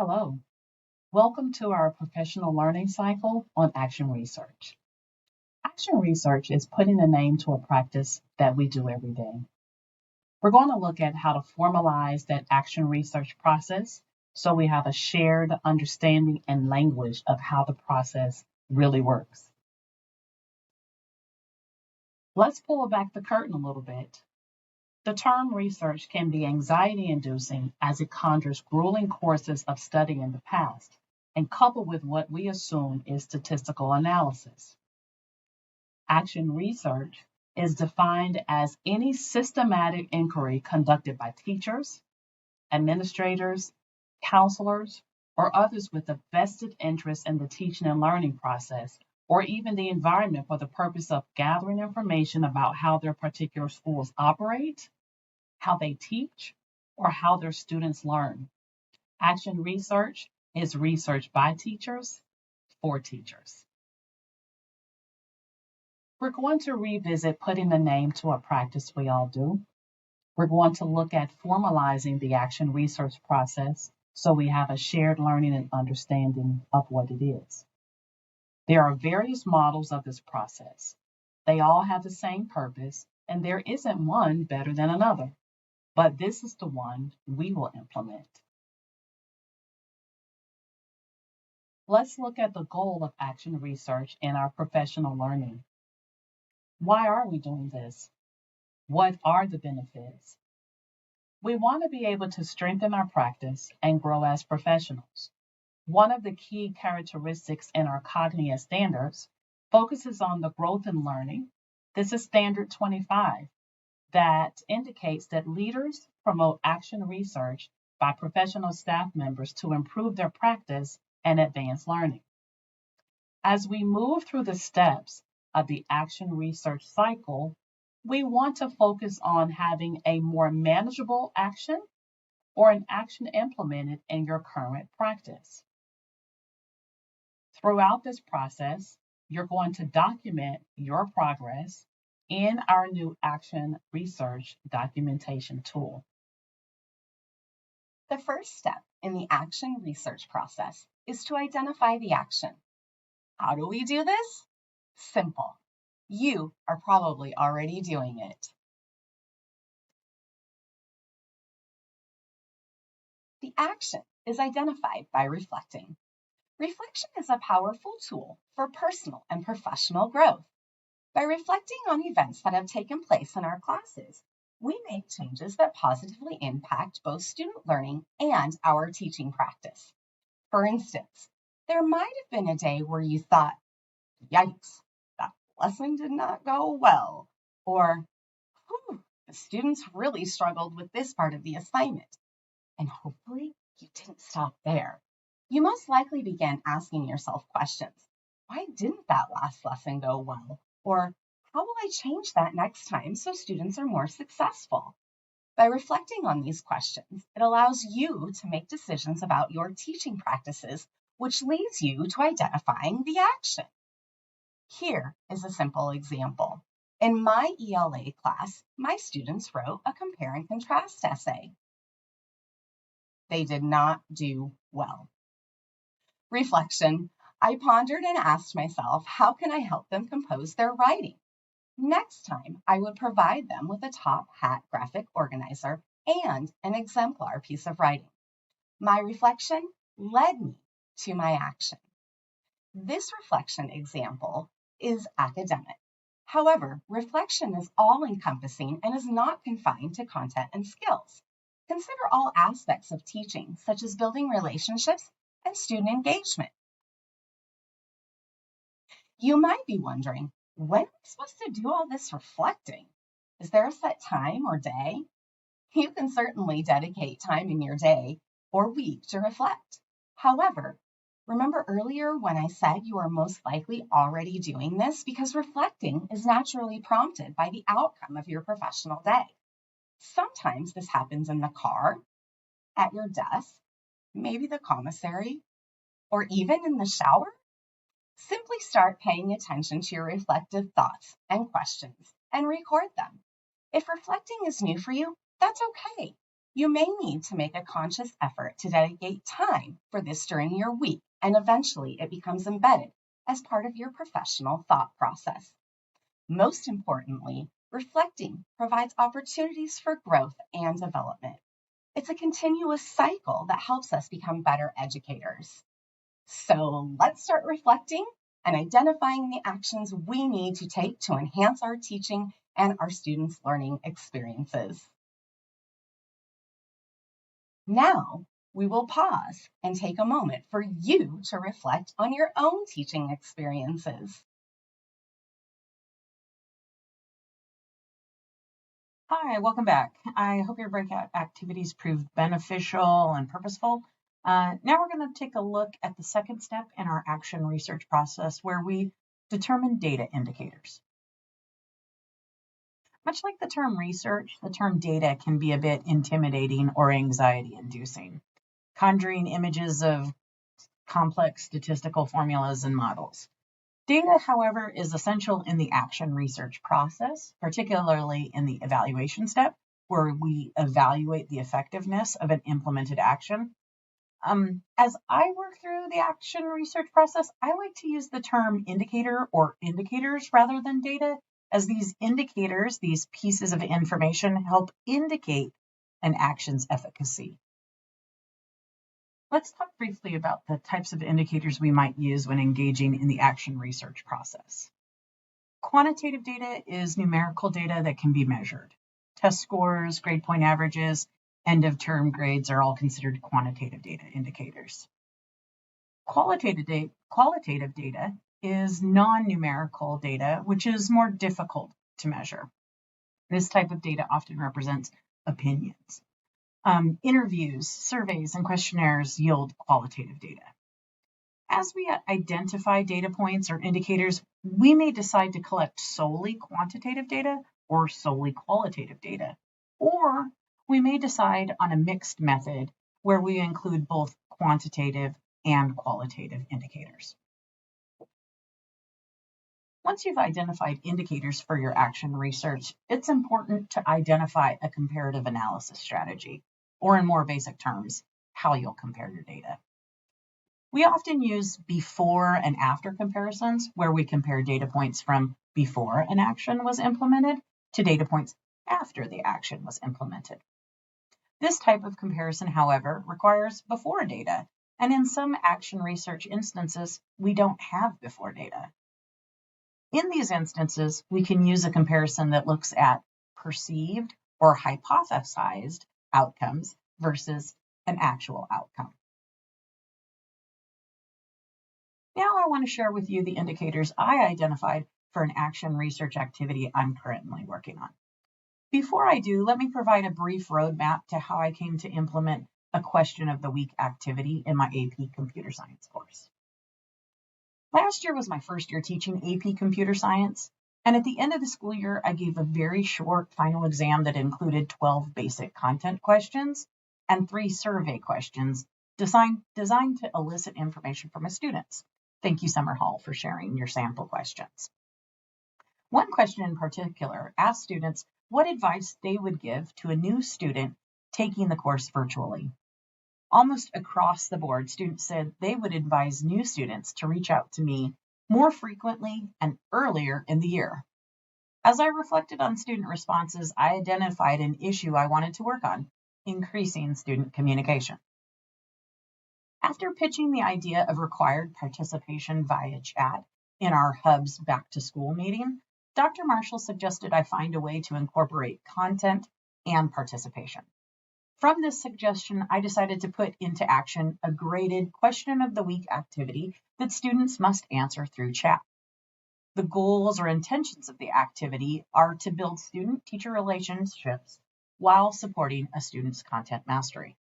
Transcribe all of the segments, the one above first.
Hello, welcome to our professional learning cycle on action research. Action research is putting a name to a practice that we do every day. We're going to look at how to formalize that action research process so we have a shared understanding and language of how the process really works. Let's pull back the curtain a little bit. The term research can be anxiety inducing as it conjures grueling courses of study in the past and coupled with what we assume is statistical analysis. Action research is defined as any systematic inquiry conducted by teachers, administrators, counselors, or others with a vested interest in the teaching and learning process, or even the environment for the purpose of gathering information about how their particular schools operate, how they teach, or how their students learn. Action research is research by teachers for teachers. We're going to revisit putting a name to a practice we all do. We're going to look at formalizing the action research process so we have a shared learning and understanding of what it is. There are various models of this process. They all have the same purpose, and there isn't one better than another, but this is the one we will implement. Let's look at the goal of action research in our professional learning. Why are we doing this? What are the benefits? We want to be able to strengthen our practice and grow as professionals. One of the key characteristics in our Cognia standards focuses on the growth in learning. This is Standard 25 that indicates that leaders promote action research by professional staff members to improve their practice and advance learning. As we move through the steps of the action research cycle, we want to focus on having a more manageable action or an action implemented in your current practice. Throughout this process, you're going to document your progress in our new action research documentation tool. The first step in the action research process is to identify the action. How do we do this? Simple. You are probably already doing it. The action is identified by reflecting. Reflection is a powerful tool for personal and professional growth. By reflecting on events that have taken place in our classes, we make changes that positively impact both student learning and our teaching practice. For instance, there might have been a day where you thought, yikes, that lesson did not go well, or the students really struggled with this part of the assignment. And hopefully you didn't stop there. You most likely began asking yourself questions. Why didn't that last lesson go well? Or how will I change that next time so students are more successful? By reflecting on these questions, it allows you to make decisions about your teaching practices, which leads you to identifying the action. Here is a simple example. In my ELA class, my students wrote a compare and contrast essay. They did not do well. Reflection. I pondered and asked myself, how can I help them compose their writing? Next time, I would provide them with a top hat graphic organizer and an exemplar piece of writing. My reflection led me to my action. This reflection example is academic. However, reflection is all-encompassing and is not confined to content and skills. Consider all aspects of teaching, such as building relationships and student engagement. You might be wondering, when am I supposed to do all this reflecting? Is there a set time or day? You can certainly dedicate time in your day or week to reflect. However, remember earlier when I said you are most likely already doing this because reflecting is naturally prompted by the outcome of your professional day. Sometimes this happens in the car, at your desk, maybe the commissary, or even in the shower. Simply start paying attention to your reflective thoughts and questions and record them. If reflecting is new for you, that's okay. You may need to make a conscious effort to dedicate time for this during your week, and eventually it becomes embedded as part of your professional thought process. Most importantly, reflecting provides opportunities for growth and development. It's a continuous cycle that helps us become better educators. So let's start reflecting and identifying the actions we need to take to enhance our teaching and our students' learning experiences. Now, we will pause and take a moment for you to reflect on your own teaching experiences. Hi, welcome back. I hope your breakout activities proved beneficial and purposeful. Now we're going to take a look at the second step in our action research process where we determine data indicators. Much like the term research, the term data can be a bit intimidating or anxiety-inducing, conjuring images of complex statistical formulas and models. Data, however, is essential in the action research process, particularly in the evaluation step, where we evaluate the effectiveness of an implemented action. As I work through the action research process, I like to use the term indicator or indicators rather than data, as these indicators, these pieces of information, help indicate an action's efficacy. Let's talk briefly about the types of indicators we might use when engaging in the action research process. Quantitative data is numerical data that can be measured. Test scores, grade point averages, end of term grades are all considered quantitative data indicators. Qualitative data is non-numerical data, which is more difficult to measure. This type of data often represents opinions. Interviews, surveys, and questionnaires yield qualitative data. As we identify data points or indicators, we may decide to collect solely quantitative data or solely qualitative data, or we may decide on a mixed method where we include both quantitative and qualitative indicators. Once you've identified indicators for your action research, it's important to identify a comparative analysis strategy, or in more basic terms, how you'll compare your data. We often use before and after comparisons, where we compare data points from before an action was implemented to data points after the action was implemented. This type of comparison, however, requires before data, and in some action research instances, we don't have before data. In these instances, we can use a comparison that looks at perceived or hypothesized outcomes versus an actual outcome. Now I want to share with you the indicators I identified for an action research activity I'm currently working on. Before I do, let me provide a brief roadmap to how I came to implement a question of the week activity in my AP Computer Science course. Last year was my first year teaching AP Computer Science, and at the end of the school year, I gave a very short final exam that included 12 basic content questions and 3 survey questions designed to elicit information from my students. Thank you, Summer Hall, for sharing your sample questions. One question in particular asked students what advice they would give to a new student taking the course virtually. Almost across the board, students said they would advise new students to reach out to me more frequently and earlier in the year. As I reflected on student responses, I identified an issue I wanted to work on: increasing student communication. After pitching the idea of required participation via chat in our Hub's Back to School meeting, Dr. Marshall suggested I find a way to incorporate content and participation. From this suggestion, I decided to put into action a graded question of the week activity that students must answer through chat. The goals or intentions of the activity are to build student-teacher relationships while supporting a student's content mastery.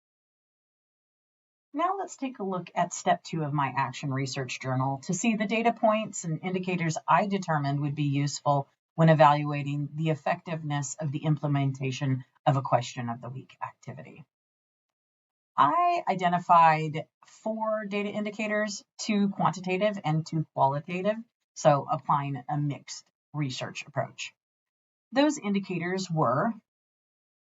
Now let's take a look at step 2 of my action research journal to see the data points and indicators I determined would be useful when evaluating the effectiveness of the implementation of a question of the week activity. I identified 4 data indicators, 2 quantitative and 2 qualitative, so applying a mixed research approach. Those indicators were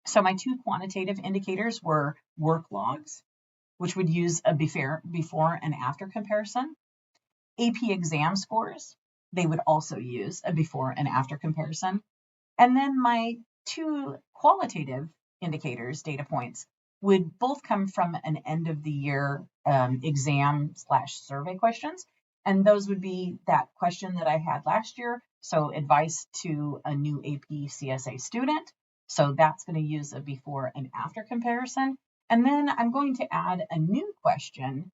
So my two quantitative indicators were work logs, which would use a before and after comparison. AP exam scores, they would also use a before and after comparison. And then my two qualitative indicators, data points, would both come from an end of the year exam/survey questions. And those would be that question that I had last year. So advice to a new AP CSA student. So that's going to use a before and after comparison. And then I'm going to add a new question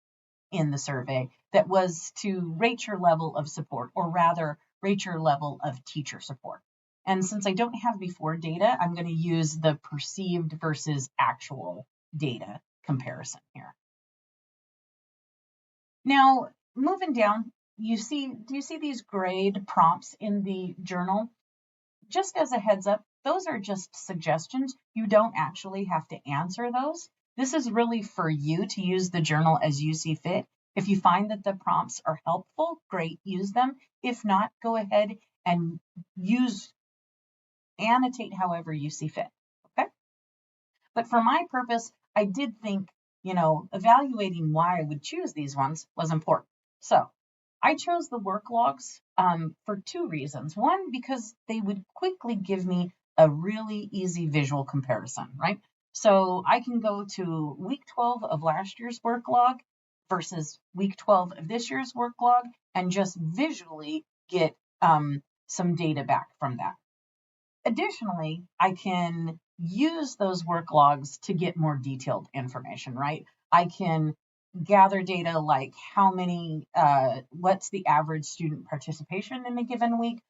in the survey that was to rate your level of support, or rather rate your level of teacher support. And since I don't have before data, I'm going to use the perceived versus actual data comparison here. Now, moving down, do you see these grade prompts in the journal? Just as a heads up, those are just suggestions. You don't actually have to answer those. This is really for you to use the journal as you see fit. If you find that the prompts are helpful, great, use them. If not, go ahead and annotate however you see fit, okay? But for my purpose, I did think, evaluating why I would choose these ones was important. So I chose the work logs for two reasons. One, because they would quickly give me a really easy visual comparison, right? So I can go to week 12 of last year's work log versus week 12 of this year's work log and just visually get some data back from that. Additionally, I can use those work logs to get more detailed information, right? I can gather data like what's the average student participation in a given week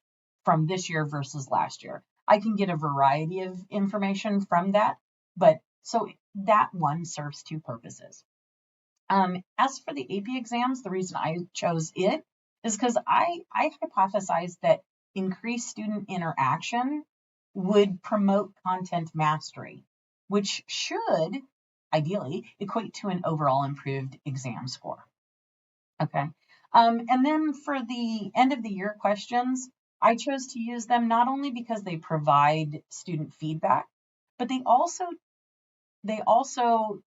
from this year versus last year. I can get a variety of information from that, but so that one serves two purposes. As for the AP exams, the reason I chose it is because I hypothesized that increased student interaction would promote content mastery, which should ideally equate to an overall improved exam score. Okay. And then for the end of the year questions, I chose to use them not only because they provide student feedback, but they also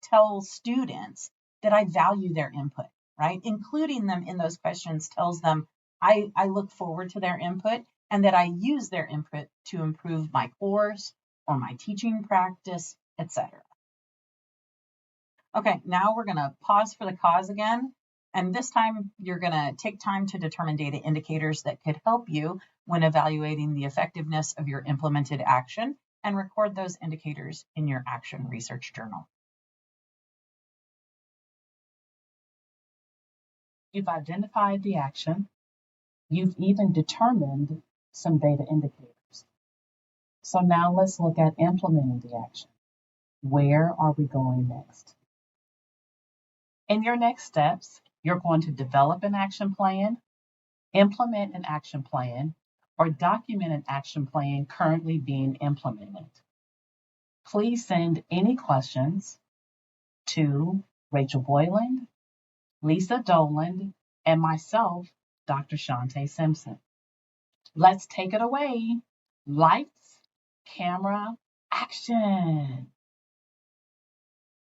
tell students that I value their input, right? Including them in those questions tells them I look forward to their input and that I use their input to improve my course or my teaching practice, etc. Okay, now we're going to pause for the cause again. And this time you're going to take time to determine data indicators that could help you when evaluating the effectiveness of your implemented action and record those indicators in your action research journal. You've identified the action. You've even determined some data indicators. So now let's look at implementing the action. Where are we going next? In your next steps, you're going to develop an action plan, implement an action plan, or document an action plan currently being implemented. Please send any questions to Rachel Boyland, Lisa Doland, and myself, Dr. Shante Simpson. Let's take it away. Lights, camera, action.